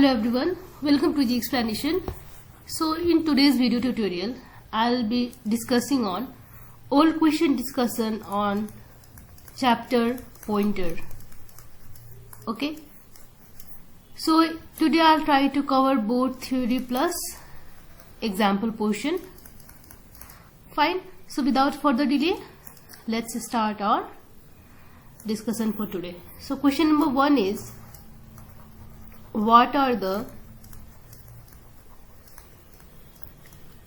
Everyone, welcome to the explanation. So in today's video tutorial I'll be discussing on old question discussion on chapter pointer. Okay, so today I'll try to cover both theory plus example portion. Fine, so without further delay let's start our discussion for today. So question number 1 is, what are the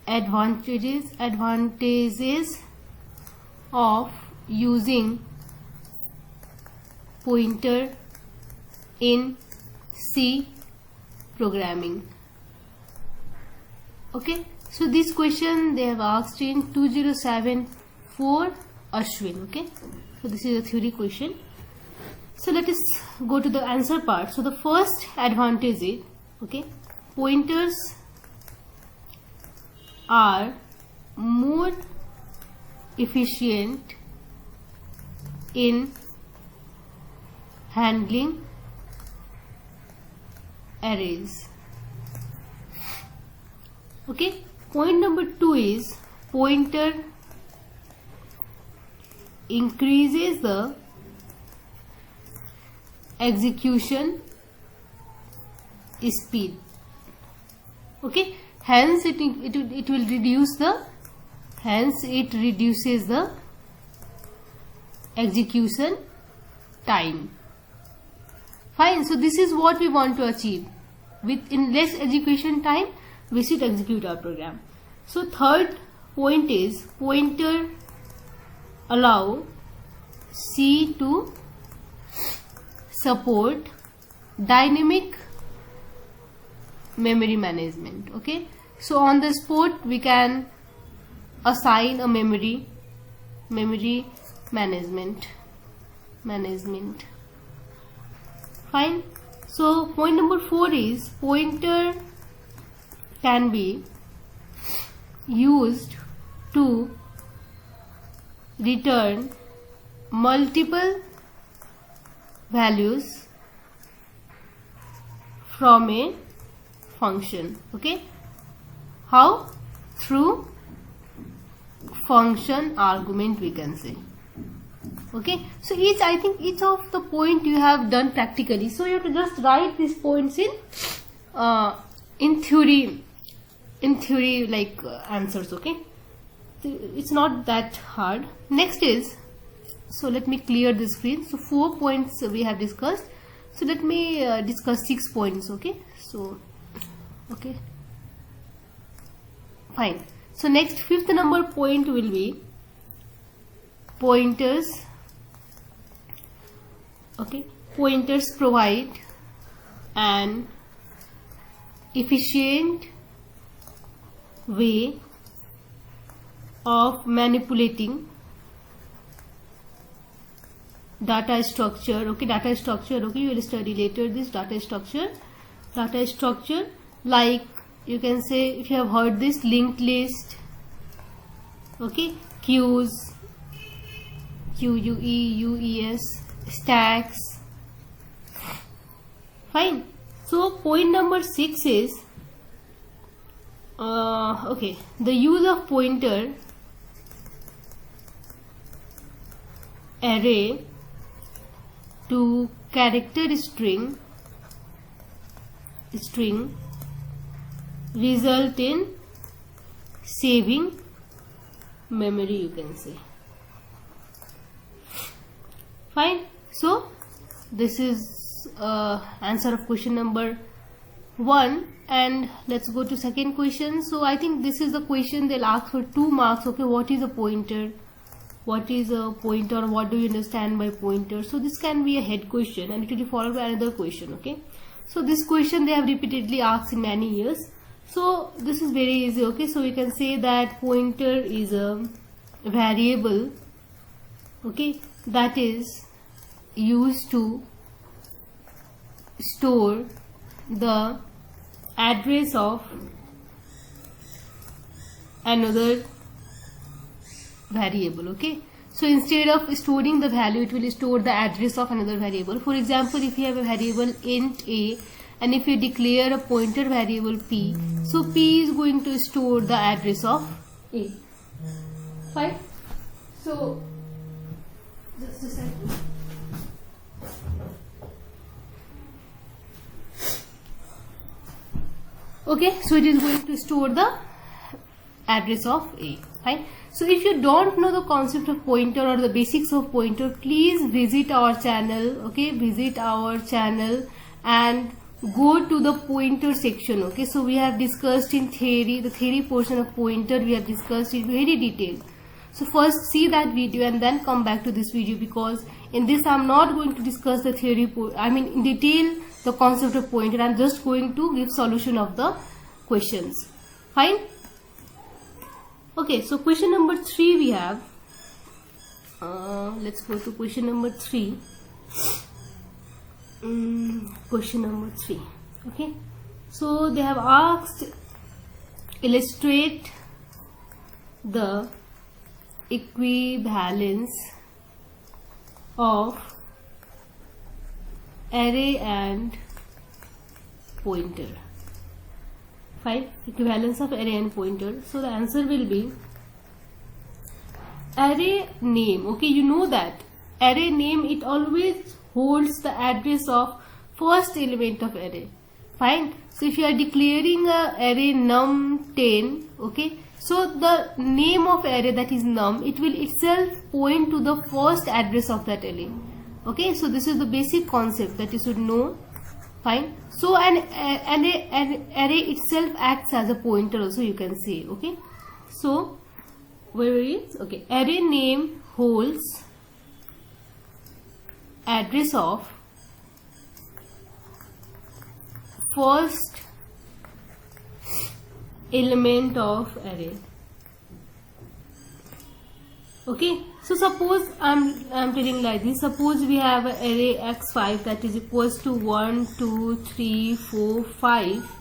advantages of using pointer in C programming? Okay, so this question they have asked in 2074 Ashwin. Okay, so this is a theory question. So let us go to the answer part. So the first advantage is, okay, pointers are more efficient in handling arrays. Okay, point number 2 is, pointer increases the execution speed. Okay, hence it will reduces the execution time. Fine, so this is what we want to achieve. In less execution time we should execute our program. So third point is, pointer allow C to support dynamic memory management. Okay, so on the spot we can assign a memory management. Fine, so point number 4 is, pointer can be used to return multiple values from a function. Okay, how? Through function argument we can say. Okay, so I think each of the point you have done practically, so you have to just write these points in theory like answers. Okay, it's not that hard. Next is, so let me clear the screen. So 4 points we have discussed, so let me discuss 6 points. Okay, so okay, fine. So next, 5th number point will be pointers. Okay, pointers provide an efficient way of manipulating data structure. Okay, data structure. Okay, you will study later this data structure. Like you can say, if you have heard this, linked list. Okay, queues, QUEUES, stacks. Fine. So point number 6 is, okay, the use of pointer array to character string result in saving memory, you can say. Fine, so this is answer of question number 1, and let's go to second question. So I think this is the question they'll ask for 2 marks. Okay, what is a pointer? What is a pointer? What do you understand by pointer? So this can be a head question and it will be followed by another question. Okay, so this question they have repeatedly asked in many years, so this is very easy. Okay, so we can say that pointer is a variable, okay, that is used to store the address of another variable. Okay, so instead of storing the value, it will store the address of another variable. For example, if you have a variable int a and if you declare a pointer variable p, so p is going to store the address of a. Fine. So just a second. Okay, so it is going to store the address of a. Fine. So if you don't know the concept of pointer or the basics of pointer, please visit our channel. Okay, visit our channel and go to the pointer section. Okay, so we have discussed in theory, the theory portion of pointer we have discussed in very detail. So first see that video and then come back to this video, because in this I am not going to discuss the theory, in detail the concept of pointer. I am just going to give solution of the questions. Fine. Okay, so question number 3 we have. Let's go to question number 3. Question number 3. Okay, so they have asked, illustrate the equivalence of array and pointer. Fine. Equivalence of array and pointer. So the answer will be array name. Okay, you know that array name, it always holds the address of first element of array. Fine. So if you are declaring a array num10, okay, so the name of array, that is num, it will itself point to the first address of that array. Okay, so this is the basic concept that you should know. Fine. So an array itself acts as a pointer also, you can say. Okay, so where is, okay, array name holds address of first element of array. Okay, so suppose I'm telling like this. Suppose we have an array x5 that is equals to 1, 2, 3, 4, 5.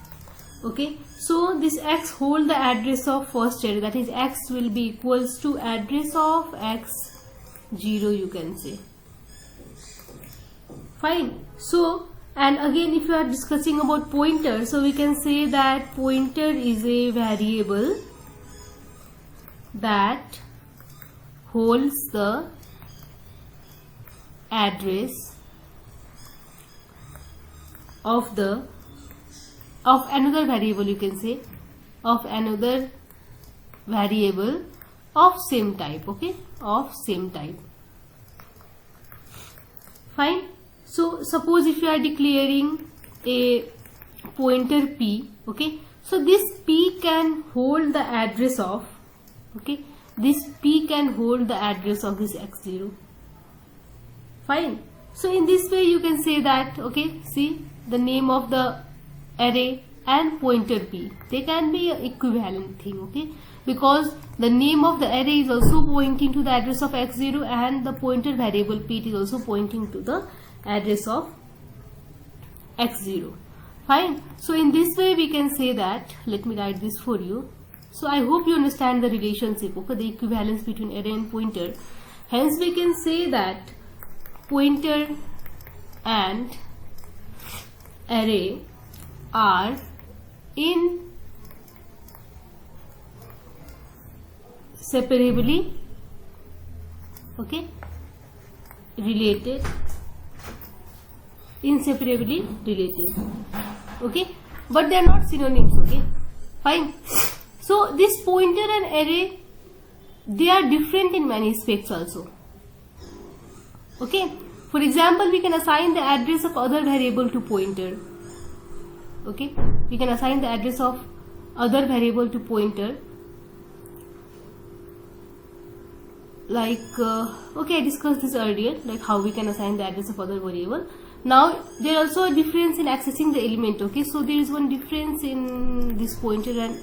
Okay, so this x hold the address of first array, that is x will be equals to address of x0, you can say. Fine. So, and again, if you are discussing about pointer, so we can say that pointer is a variable that holds the address of another variable, you can say, of another variable of same type. Okay, of same type. Fine. So suppose if you are declaring a pointer p, okay, so this p can hold the address of, okay, this p can hold the address of this x0. Fine. So in this way you can say that, okay, see, the name of the array and pointer p, they can be an equivalent thing. Okay, because the name of the array is also pointing to the address of x0 and the pointer variable p is also pointing to the address of x0. Fine. So in this way we can say that, let me write this for you. So I hope you understand the relationship, okay, the equivalence between array and pointer. Hence we can say that pointer and array are inseparably, okay, related. Inseparably related. Okay, but they are not synonyms. Okay, fine. So this pointer and array, they are different in many aspects also. Okay, for example, we can assign the address of other variable to pointer. Okay, we can assign the address of other variable to pointer. Like okay, I discussed this earlier, like how we can assign the address of other variable. Now there is also a difference in accessing the element. Okay, so there is one difference in this pointer and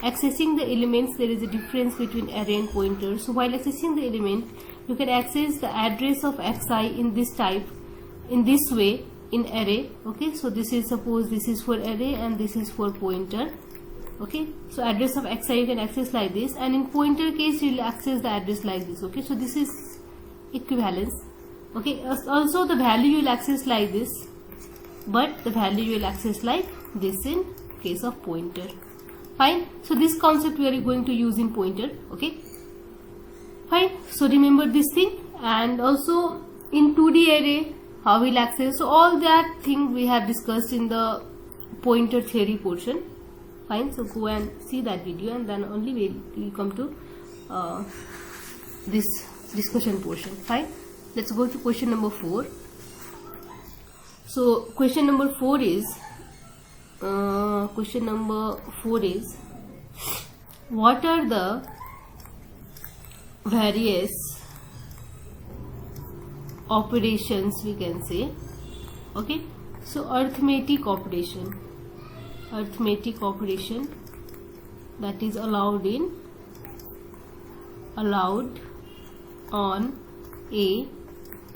accessing the elements. There is a difference between array and pointer. So while accessing the element, you can access the address of xi in this type, in this way, in array. Okay, so this is, suppose this is for array and this is for pointer. Okay, so address of xi you can access like this, and in pointer case you will access the address like this. Okay, so this is equivalence. Okay, also the value you will access like this. but the value you will access like this in case of pointer. Fine. So this concept we are going to use in pointer. Okay. Fine. So remember this thing. And also in 2D array, how we'll access. So all that thing we have discussed in the pointer theory portion. Fine. So go and see that video, and then only we'll come to this discussion portion. Fine. Let's go to question number 4. So question number 4 is what are the various operations, we can say. Okay. So arithmetic operation that is allowed on a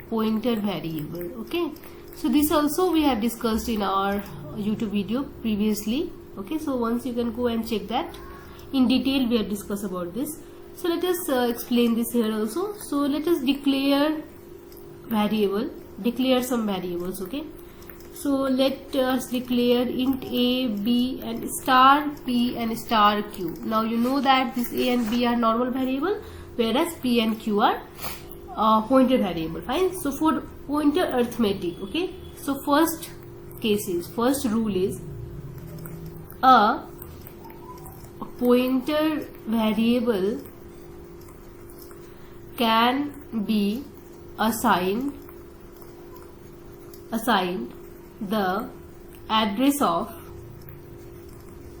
pointer variable. Okay. So this also we have discussed in our YouTube video previously. Okay. So once you can go and check that in detail, we have discussed about this. So let us explain this here also. So let us declare some variables. Okay. So let us declare int a, b and star p and star q. Now you know that this a and b are normal variable, whereas p and q are pointer variable. Fine. So for pointer arithmetic, okay. So first rule is a pointer variable can be assigned the address of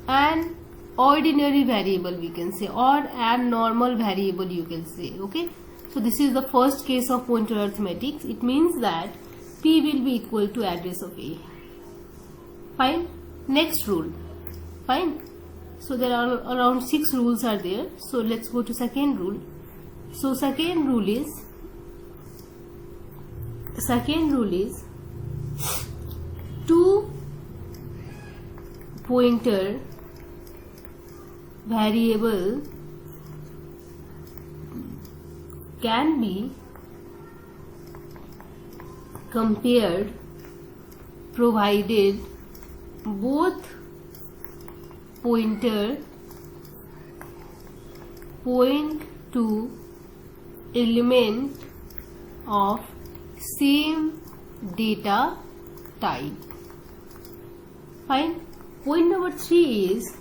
an ordinary variable, we can say, or an normal variable, you can say. Okay. So this is the first case of pointer arithmetic. It means that p will be equal to address of a. Fine. Next rule. Fine. So there are around 6 rules are there. So let's go to second rule. So second rule is two pointer variable can be compared provided both pointer point to element of same data type. Fine. Point number 3 is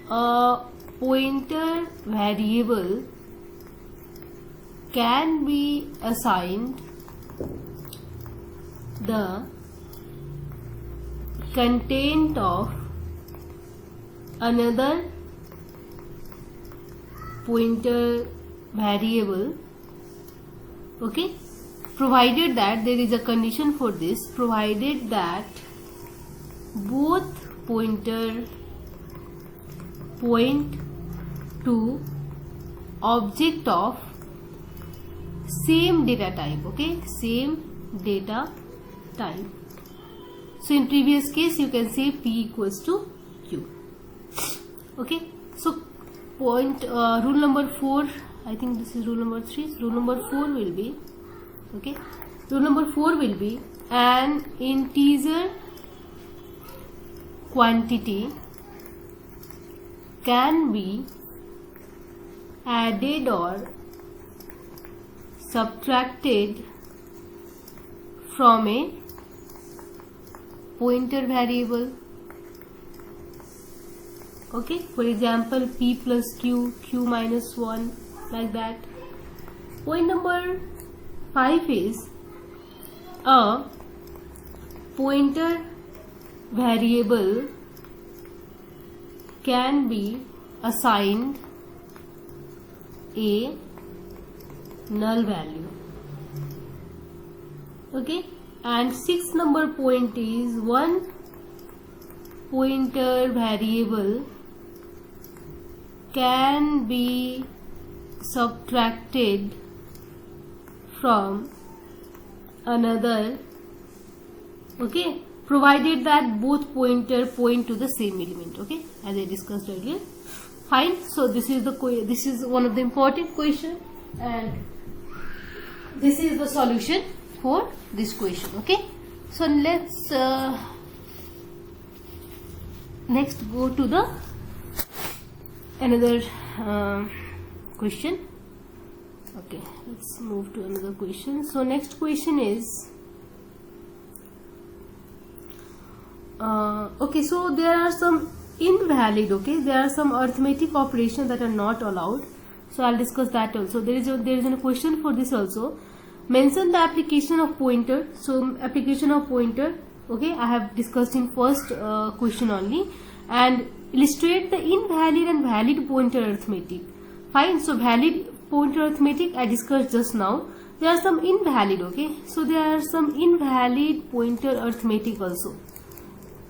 a pointer variable can be assigned the content of another pointer variable. Okay. Provided that there is a condition for this, provided that both pointer point to object of same data type. Okay, same data type. So in previous case you can say p equals to q. Okay. So rule number 4, I think this is rule number 3. So rule number 4 will be, okay, rule number 4 will be an integer quantity can be added or subtracted from a pointer variable. Okay, for example, p plus q, q minus 1, like that. Point number 5 is a pointer variable can be assigned a null value. Okay, and 6th number point is one pointer variable can be subtracted from another, okay, provided that both pointer point to the same element. Okay, as I discussed earlier. Fine. So this is one of the important question, and this is the solution for this question. Okay, so let's next go to the another question. Okay, let's move to another question. So next question is okay, so there are some invalid, okay, there are some arithmetic operations that are not allowed, so I'll discuss that also. There is a question for this also. Mention the application of pointer. So application of pointer, okay, I have discussed in first question only, and illustrate the invalid and valid pointer arithmetic. Fine. So valid pointer arithmetic I discussed just now. There are some invalid, okay, so there are some invalid pointer arithmetic also,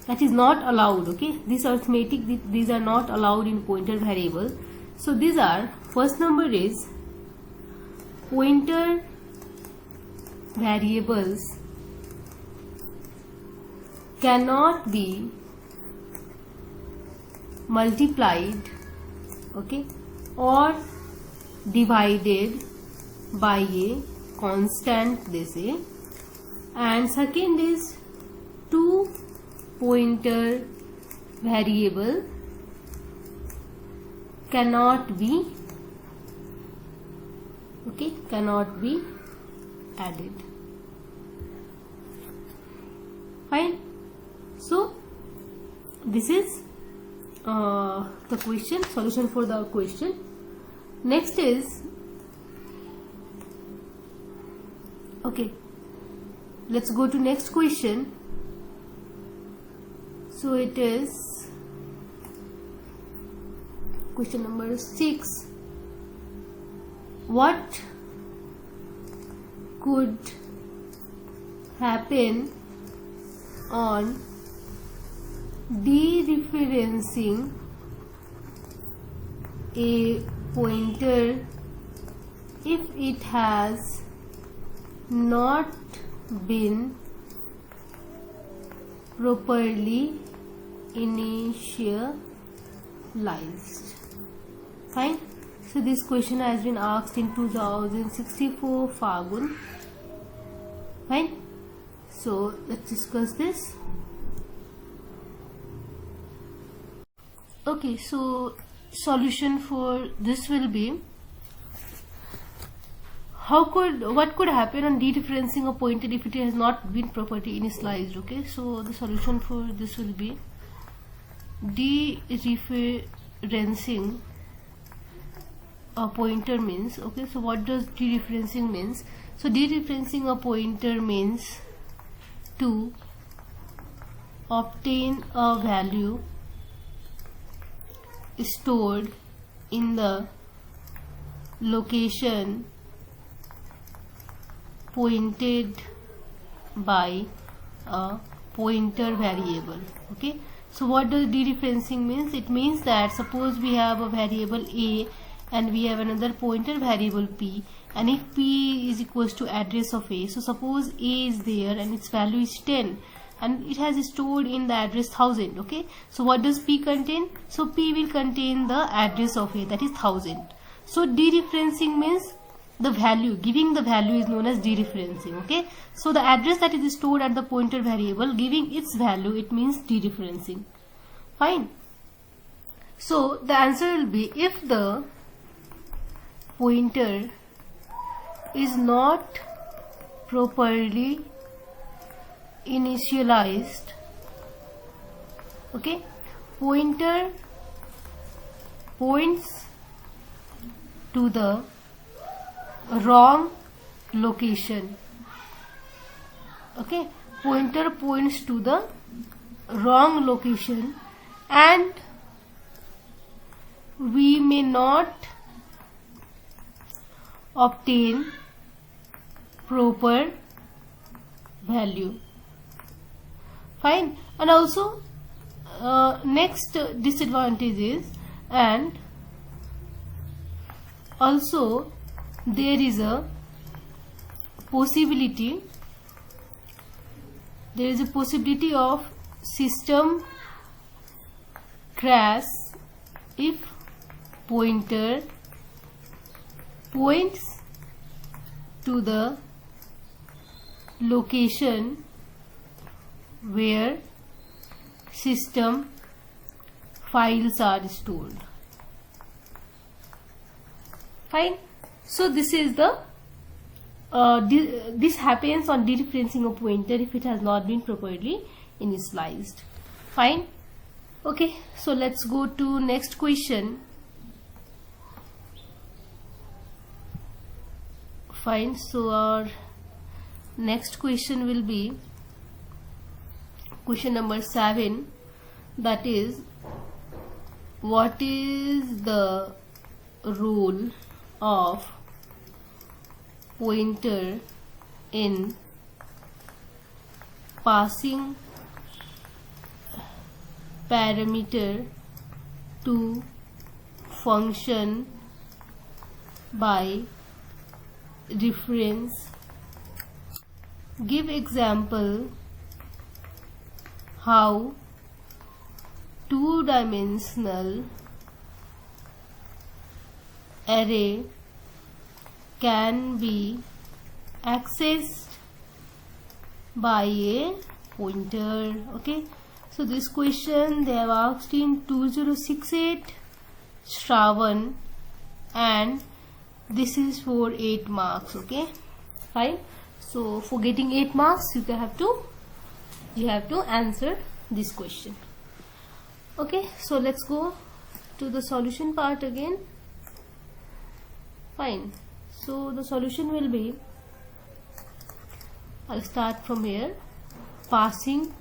that is not allowed, okay. This arithmetic, these are not allowed in pointer variable. So these are, first number is pointer variables cannot be multiplied, okay, or divided by a constant, they say. And second is two pointer variable cannot be, okay, cannot be added. Fine. So this is the question, solution for the question. Next is, okay, let's go to next question. So it is question number 6. What could happen on dereferencing a pointer if it has not been properly initialized? Fine. So this question has been asked in 2064 Fagun. Fine. So let's discuss this. Okay, so solution for this will be, what could happen on dereferencing a pointer if it has not been properly initialized? Okay, so the solution for this will be, dereferencing a pointer means, okay, so what does dereferencing means? So dereferencing a pointer means to obtain a value stored in the location pointed by a pointer variable. Okay, so what does dereferencing means? It means that suppose we have a variable a and we have another pointer variable p, and if p is equals to address of a, so suppose a is there and its value is 10 and it has stored in the address 1000. Okay, so what does p contain? So p will contain the address of a, that is 1000. So dereferencing means the value, giving the value is known as dereferencing. Okay, so the address that is stored at the pointer variable, giving its value, it means dereferencing. Fine. So the answer will be, if the pointer is not properly initialized, okay, pointer points to the wrong location. Okay, pointer points to the wrong location and we may not obtain proper value. Fine. And also next disadvantage is, and also there is a possibility of system crash if pointer points to the location where system files are stored. Fine. So this is the this happens on dereferencing a pointer if it has not been properly initialized. Fine. Okay, so let's go to next question. Fine. So our next question will be question number 7, that is, what is the role of pointer in passing parameter to function by reference? Give example how two-dimensional array can be accessed by a pointer. Okay, so this question they have asked in 2068 Shravan, and this is for 8 marks. Okay, fine. So for getting 8 marks you have to answer this question. Okay, so let's go to the solution part again. Fine. So the solution will be, I'll start from here, passing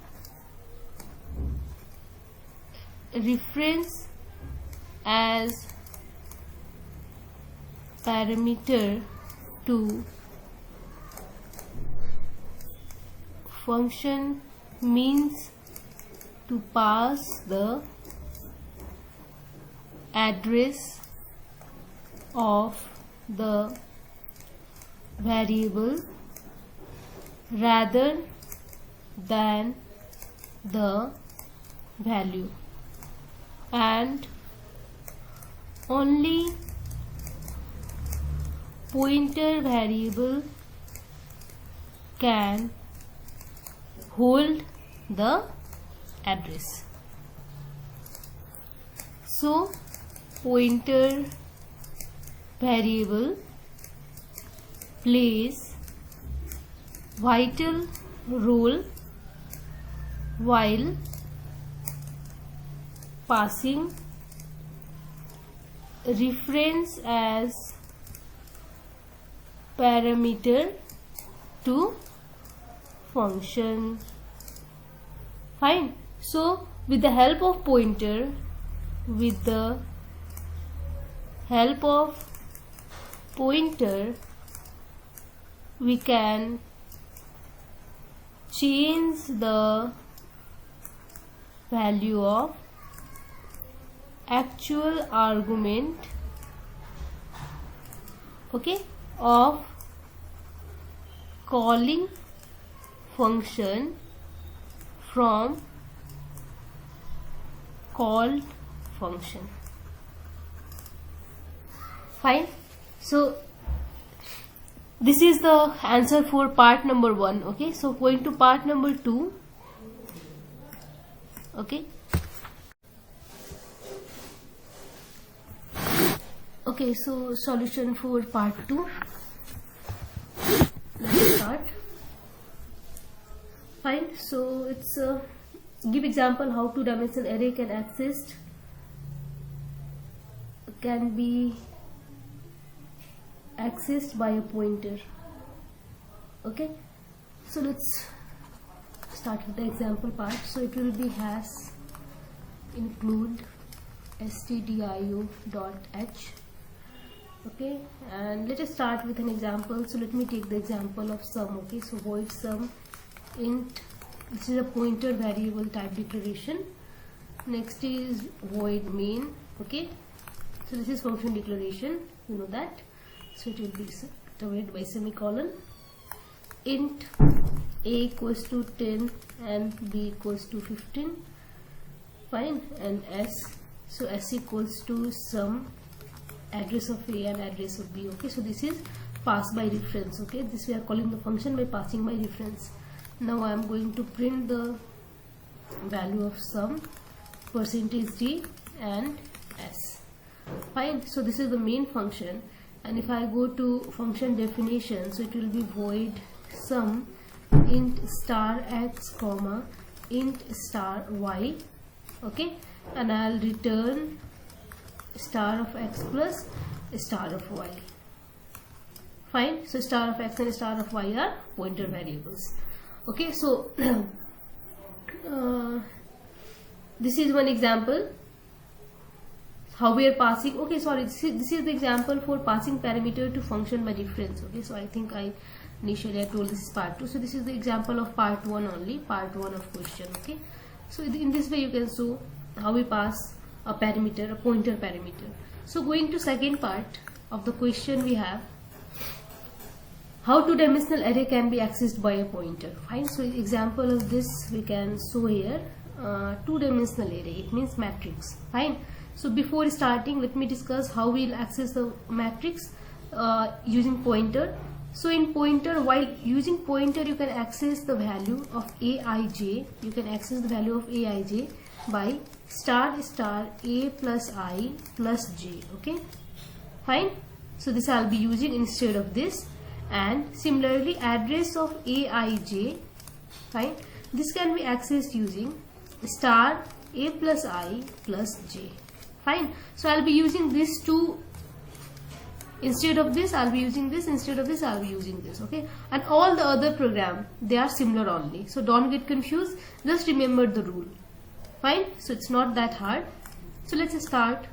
reference as parameter to function means to pass the address of the variable rather than the value, and only pointer variable can hold the address. So pointer variable plays vital role while passing reference as parameter to function. Fine. So with the help of pointer, we can change the value of actual argument, okay, of calling function from called function. Fine. So this is the answer for part number 1. Okay, so going to part number 2. Okay. Okay, so solution for part 2. Let's start. Fine. So it's give example how two-dimensional array can be accessed by a pointer. Okay, so let's start with the example part. So it will be has include stdio.h. okay, and let us start with an example. So let me take the example of sum. Okay, so void sum int, this is a pointer variable type declaration. Next is void main. Okay, so this is function declaration, you know that. So it will be separated by semicolon. Int a equals to 10 and b equals to 15. Fine. And s, so s equals to sum address of a and address of b. Okay, so this is pass by reference. Okay, this we are calling the function by passing by reference. Now I am going to print the value of sum. %d and s. Fine. So this is the main function, and if I go to function definition, so it will be void sum int star x comma int star y. Okay, and I'll return star of x plus star of y. Fine. So star of x and star of y are pointer variables. Okay, so this is one example how we are passing. Okay, sorry, this is the example for passing parameter to function by difference. Okay, so I think initially I told this is part 2. So this is the example of part 1 only, part 1 of question. Okay, so in this way you can show how we pass a parameter, a pointer parameter. So going to second part of the question, we have how two-dimensional array can be accessed by a pointer. Fine. So example of this we can show here. Two-dimensional array, it means matrix. Fine. So before starting, let me discuss how we'll access the matrix using pointer. So in pointer, while using pointer, you can access the value of aij. You can access the value of aij by star star a plus I plus j. Okay, fine. So this I'll be using instead of this. And similarly, address of aij, fine, this can be accessed using star a plus I plus j. Fine. So I'll be using these two. Instead of this, I'll be using this. Instead of this, I'll be using this. Okay. And all the other program, they are similar only. So don't get confused. Just remember the rule. Fine. So it's not that hard. So let's start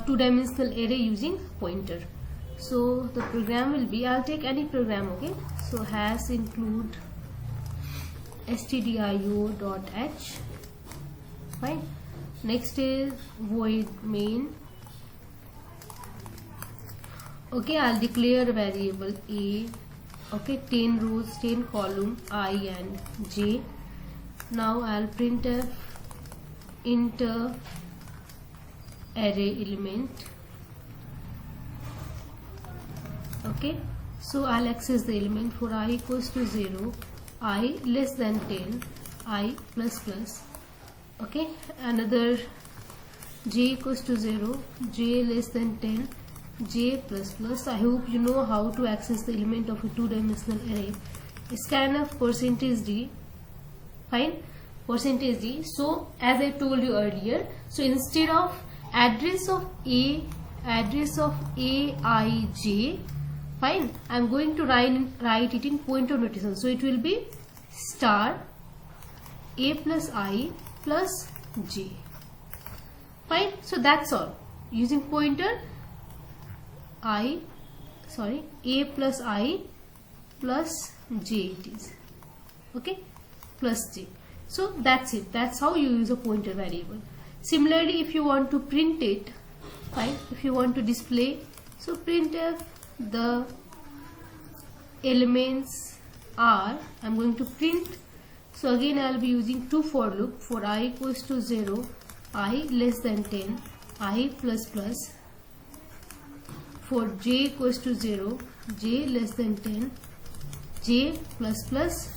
two-dimensional array using pointer. So the program will be, I'll take any program. Okay. So has include stdio.h. Fine. Next is void main. Okay, I'll declare a variable a. Okay, 10 rows, 10 column I and j. Now I'll printf int array element. Okay, so I'll access the element for I equals to 0, I less than 10, I plus plus. Okay, another j equals to 0, j less than 10, j plus plus. I hope you know how to access the element of a two-dimensional array. Scanf %d. Fine, %d. So as I told you earlier, so instead of address of aij, fine, I'm going to write it in pointer notation. So it will be star a plus I plus j. Fine. So that's all. Using pointer, a plus I plus j it is. Okay, plus j. So that's it. That's how you use a pointer variable. Similarly, if you want to print it, fine, if you want to display, so printf the elements are, I'm going to print. So again I'll be using two for loop. For I equals to 0, I less than 10, I plus plus. For j equals to 0, j less than 10, j plus plus.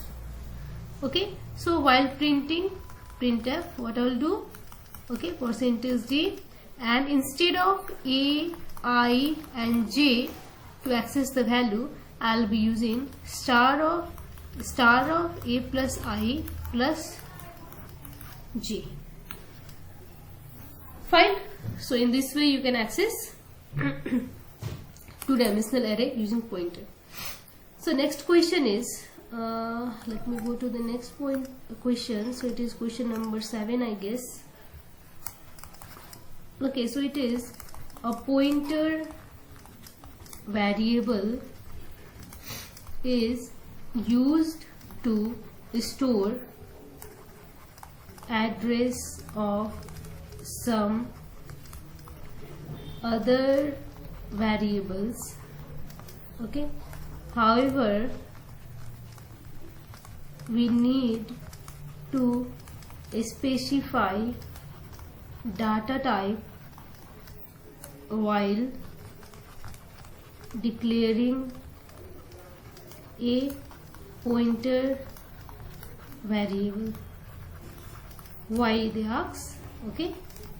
Okay, so while printing printf, what I will do, okay, %d, and instead of a, I and j to access the value, I'll be using star of a plus I plus j. Fine. So in this way you can access two-dimensional array using pointer. So next question is, let me go to the next question. So it is question number 7, I guess. Okay, so it is a pointer variable is used to store address of some other variables. Okay, however, we need to specify data type while declaring a pointer variable. Why, they ask? Okay,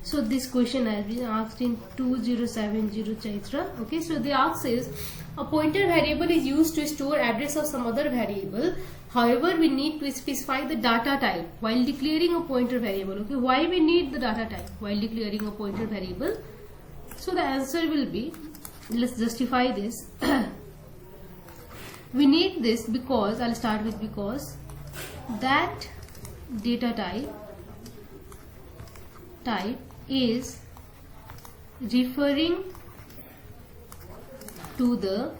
so this question has been asked in 2070 Chaitra. Okay, so the ask is a pointer variable is used to store address of some other variable. However, we need to specify the data type while declaring a pointer variable. Okay, why we need the data type while declaring a pointer variable? So the answer will be, let's justify this. We need this because, I'll start with because, that data type is referring to the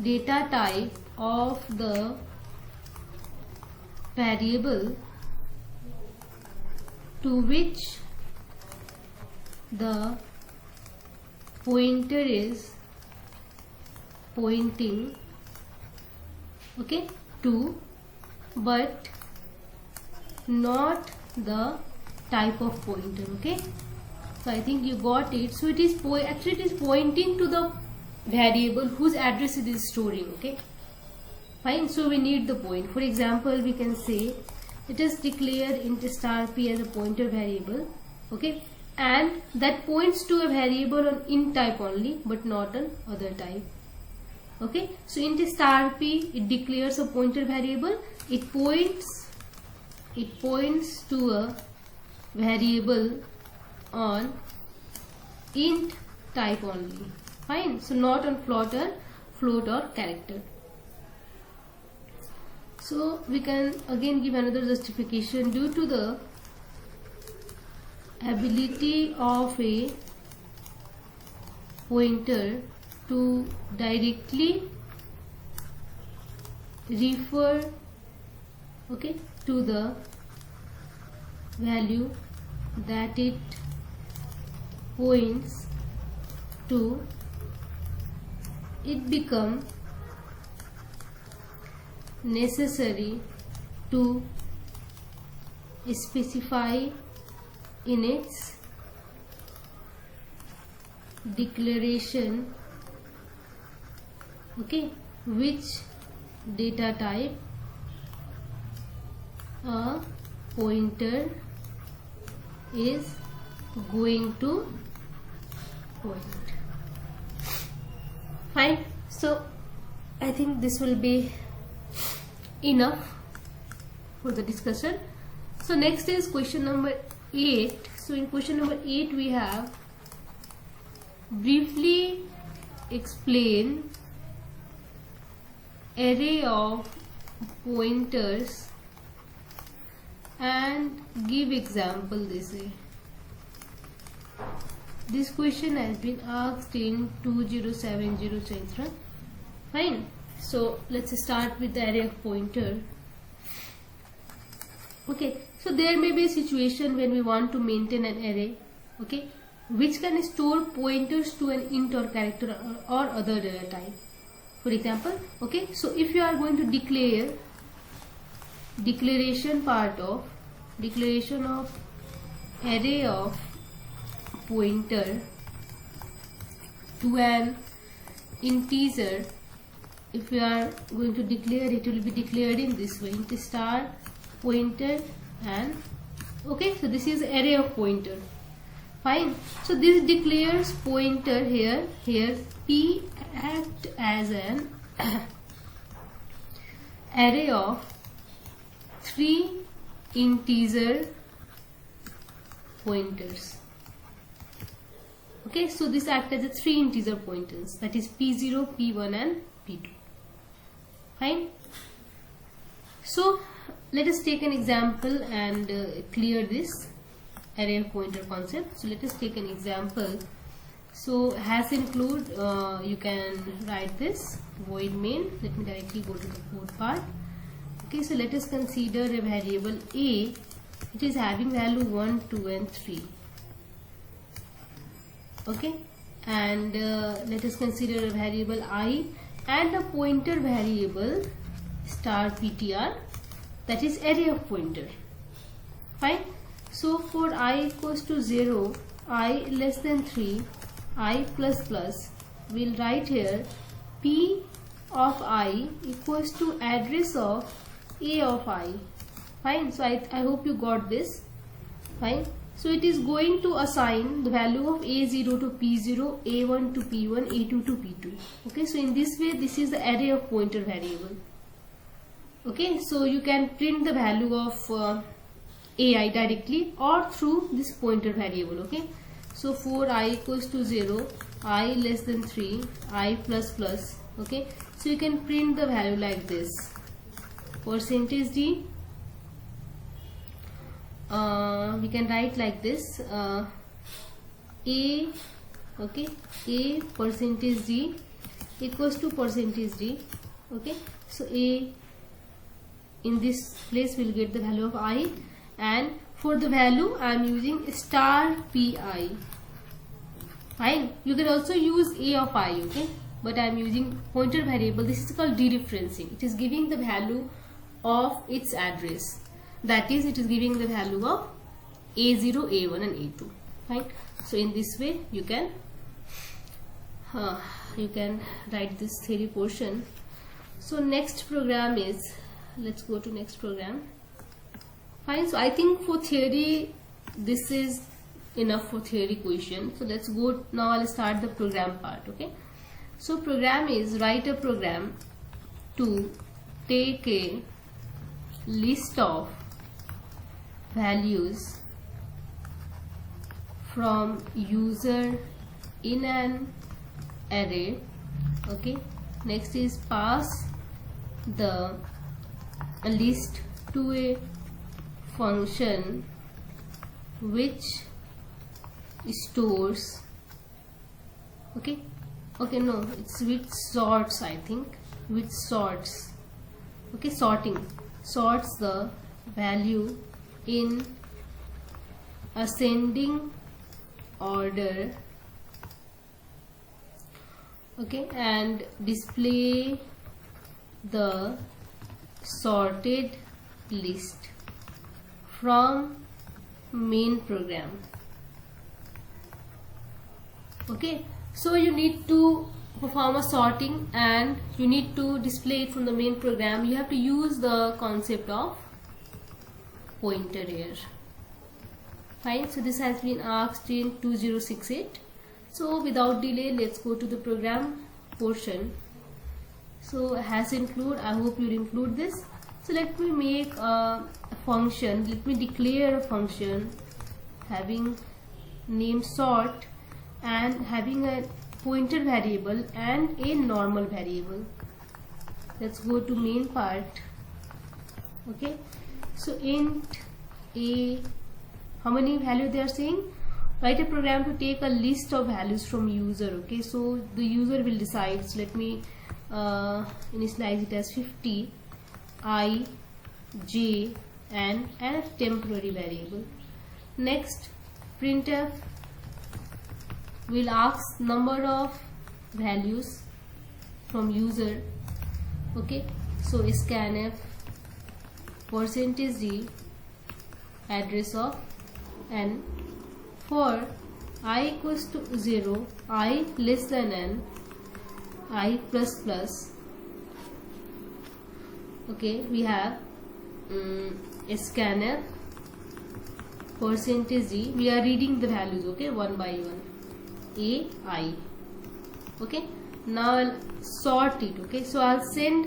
data type of the variable to which the pointer is pointing, okay, to, but not the type of pointer. Okay, so I think you got it. So it is actually it is pointing to the variable whose address it is storing. Okay, fine. So we need the point. For example, we can say it is declared int star p as a pointer variable. Okay, and that points to a variable on int type only, but not on other type. Okay, so int star p, it declares a pointer variable. It points to a variable on int type only. Fine. So not on float or character. So we can again give another justification. Due to the ability of a pointer to directly refer, okay, to the value that it points to, it becomes necessary to specify in its declaration, okay, which data type a pointer is going to point. Fine. So I think this will be enough for the discussion. So next is question number 8. So in question number 8 we have briefly explain array of pointers and give example. This question has been asked in 2070 Chaitra. Fine. So let's start with the array of pointer. Okay, so there may be a situation when we want to maintain an array, okay, which can store pointers to an int or character or other data type. For example, okay, so if you are going to declare declaration of array of pointer to an integer, if you are going to declare, it will be declared in this way: int star pointer and, okay, so this is array of pointer. Fine. So this declares pointer here p act as an array of 3 integer pointers. Okay, so this acts as a 3 integer pointers, that is p0, p1 and p2. Fine. So let us take an example and clear this array of pointer concept. So let us take an example. So hash include, you can write this void main. Let me directly go to the code part. Okay, so let us consider a variable a. It is having value 1, 2 and 3. Okay, and let us consider a variable I and a pointer variable star ptr, that is array of pointer. Fine. So for I equals to 0, I less than 3, I plus plus, we'll write here p of I equals to address of a of I, Fine. So I hope you got this. Fine. So it is going to assign the value of A0 to P0, A1 to P1, A2 to P2. Okay, so in this way, this is the array of pointer variable. Okay, so you can print the value of AI directly or through this pointer variable. Okay, so for I equals to 0, I less than 3, I plus plus. Okay, so you can print the value like this. Percentage D, we can write like this, A, okay, A percentage D equals to percentage D. Okay, so A in this place will get the value of I, and for the value I am using star pi. Fine, you can also use A of I, okay, but I am using pointer variable. This is called dereferencing. It is giving the value of its address, that is, it is giving the value of A0, A1 and A2. Right, so in this way you can write this theory portion. So next program is, let's go to next program. Fine, so I think for theory this is enough for theory question. So let's go now. I'll start the program part. Okay, so program is, write a program to take a list of values from user in an array. Okay, next is pass the list to a function which stores, okay, no, it's which sorts, I think, which sorts, okay, sorts the value in ascending order, okay, and display the sorted list from main program. Okay, so you need to perform a sorting and you need to display it from the main program. You have to use the concept of pointer here. Fine, so this has been asked in 2068. So without delay, let's go to the program portion. So has include, I hope you include this. So let me make a function, let me declare a function having name sort and having a pointer variable and a normal variable. Let's go to main part. Okay, so int a, how many value they are saying? Write a program to take a list of values from user. Okay, so the user will decide. So let me initialize it as 50, I, j and a temporary variable. Next, printf will ask number of values from user. Okay, so scanf percentage d address of n. For I equals to 0, I less than n, I plus plus. Okay, we have scanf percentage d. We are reading the values, okay, one by one. A, I. Okay, now I'll sort it. Okay, so I'll send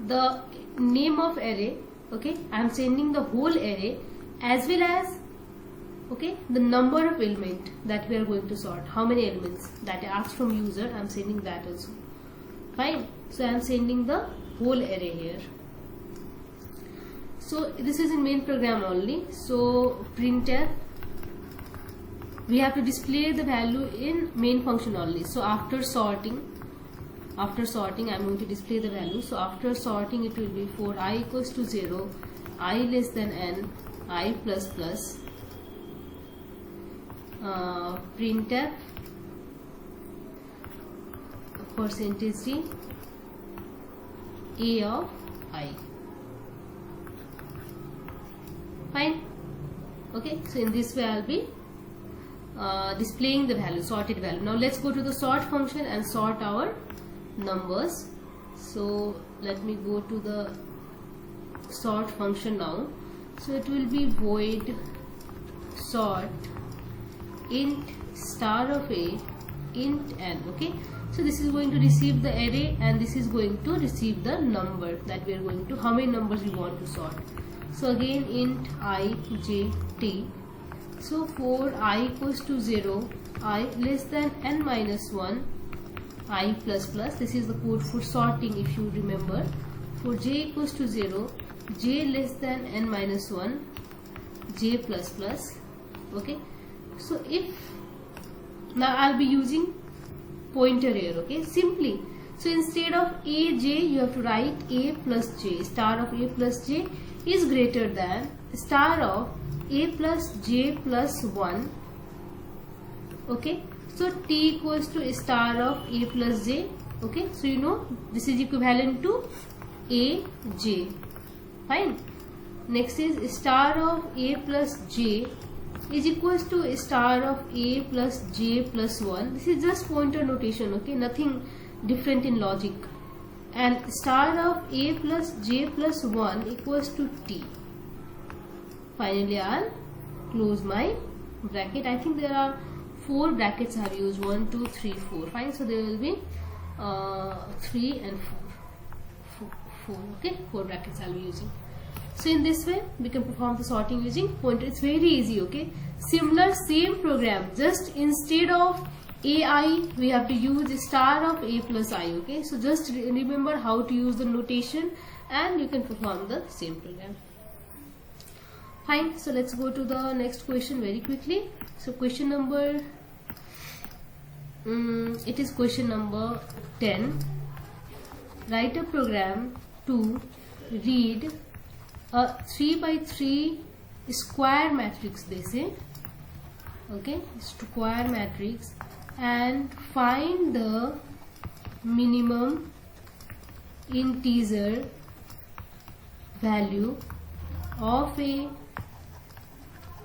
the name of array. Okay, I'm sending the whole array as well as, okay, the number of element that we are going to sort. How many elements that I asked from user, I'm sending that also. Fine, so I'm sending the whole array here. So this is in main program only. So printf, we have to display the value in main function only. So after sorting I'm going to display the value. So after sorting, it will be for I equals to 0, I less than n, I plus plus. Printf percentage d a of I. Fine. Okay, so in this way I'll be displaying the value, sorted value. Now let's go to the sort function and sort our numbers. So let me go to the sort function now. So it will be void sort int star of a int n. Okay, so this is going to receive the array and this is going to receive the number that we are going to, how many numbers we want to sort. So again int I j t. So for I equals to 0, I less than n minus 1, I plus plus, this is the code for sorting if you remember. For j equals to 0, j less than n minus 1, j plus plus. Okay, so if now I'll be using pointer here. Okay, simply, so instead of a j you have to write a plus j. Star of a plus j is greater than star of a plus j plus 1. Okay, so t equals to star of a plus j. Okay, so you know this is equivalent to a j. Fine. Next is star of a plus j is equals to star of a plus j plus 1. This is just pointer notation. Okay, nothing different in logic. And star of a plus j plus 1 equals to t. Finally I'll close my bracket. I think there are 4 brackets I have used, 1 2 3 4. Fine, so there will be 3 and 4. Okay, 4 brackets I'll be using. So in this way we can perform the sorting using pointer. It's very easy. Okay, similar same program, just instead of ai we have to use star of a plus I. Okay, so just remember how to use the notation and you can perform the same program. Fine, so let's go to the next question very quickly. So question number it is question number 10. Write a program to read a 3 by 3 square matrix, they say. Okay, square matrix, and find the minimum integer value of a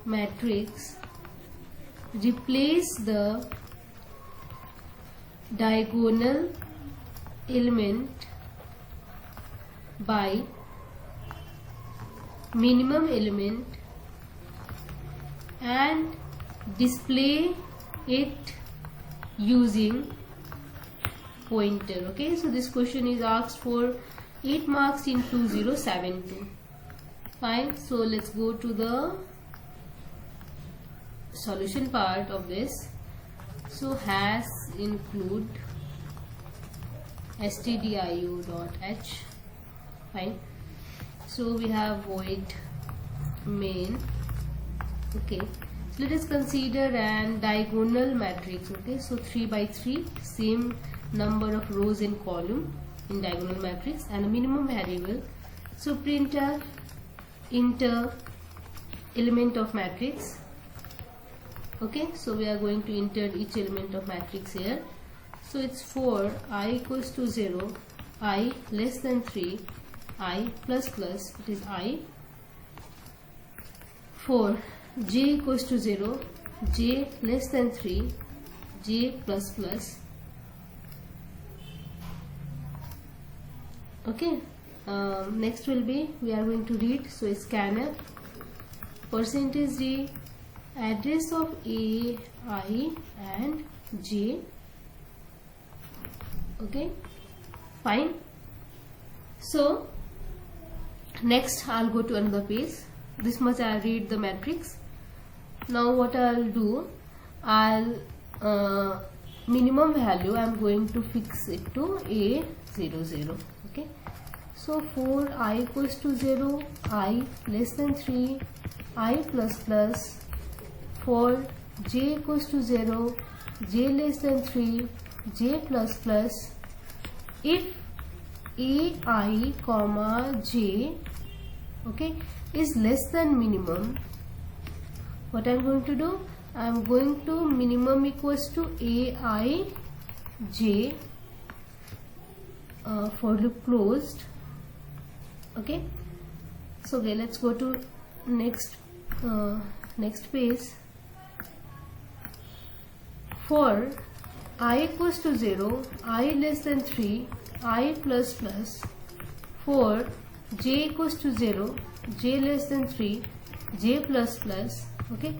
matrix. Replace the diagonal element by minimum element and display it using pointer. Okay, so this question is asked for 8 marks in 2072. Fine, so let's go to the solution part of this. So has include stdio.h. Fine, so we have void main. Okay, so let us consider an diagonal matrix. Okay, so 3 by 3, same number of rows in column in diagonal matrix, and a minimum variable. So printf enter element of matrix. Okay, so we are going to enter each element of matrix here. So it's for I equals to 0, I less than 3, I plus plus, it is I. For j equals to 0, j less than 3, j plus plus. Okay, next will be, we are going to read, so scanf percentage d address of a, I and j. Okay, fine. So next I'll go to another page. This much I'll read the matrix. Now what I'll do, I'll minimum value I'm going to fix it to a00. Okay, so for I equals to 0, I less than 3, I plus plus. For j equals to 0, j less than 3, j plus plus. If ai comma j, okay, is less than minimum, what I'm going to do, I'm going to minimum equals to ai j for loop closed. Okay, so okay, let's go to next page. For I equals to 0, I less than 3, I plus plus. For j equals to 0, j less than 3, j plus plus. Okay,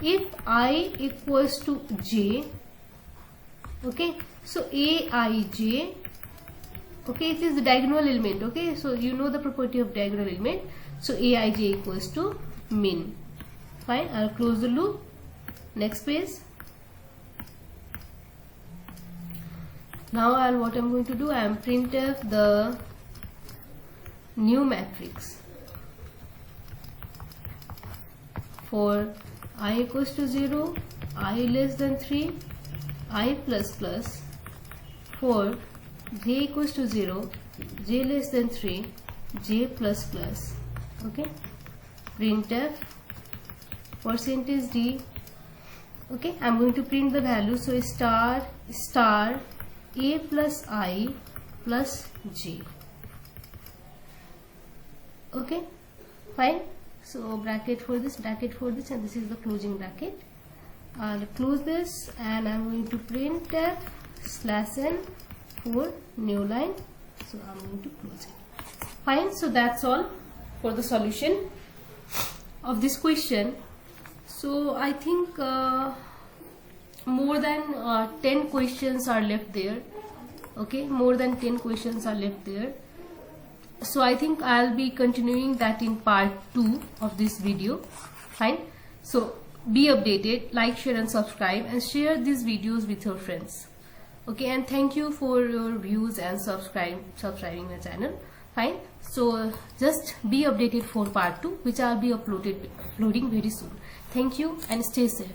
if I equals to j, okay, so aij, okay, it is the diagonal element. Okay, so you know the property of diagonal element, so aij equals to min. Fine, I'll close the loop. Next page. Now what I'm going to do, I am printf the new matrix for I equals to 0, I less than 3, I plus plus, for j equals to 0, j less than 3, j plus plus. Okay, printf %d. Okay, I'm going to print the value, so star a plus I plus j. Okay, fine. So bracket for this, and this is the closing bracket. I'll close this and I'm going to print /n for new line. So I'm going to close it. Fine. So that's all for the solution of this question. So I think more than 10 questions are left there. Okay, more than 10 questions are left there. So I think I'll be continuing that in part 2 of this video. Fine. So be updated, like, share and subscribe, and share these videos with your friends. Okay, and thank you for your views and subscribing my channel. Fine. So just be updated for part 2, which I'll be uploading very soon. Thank you and stay safe.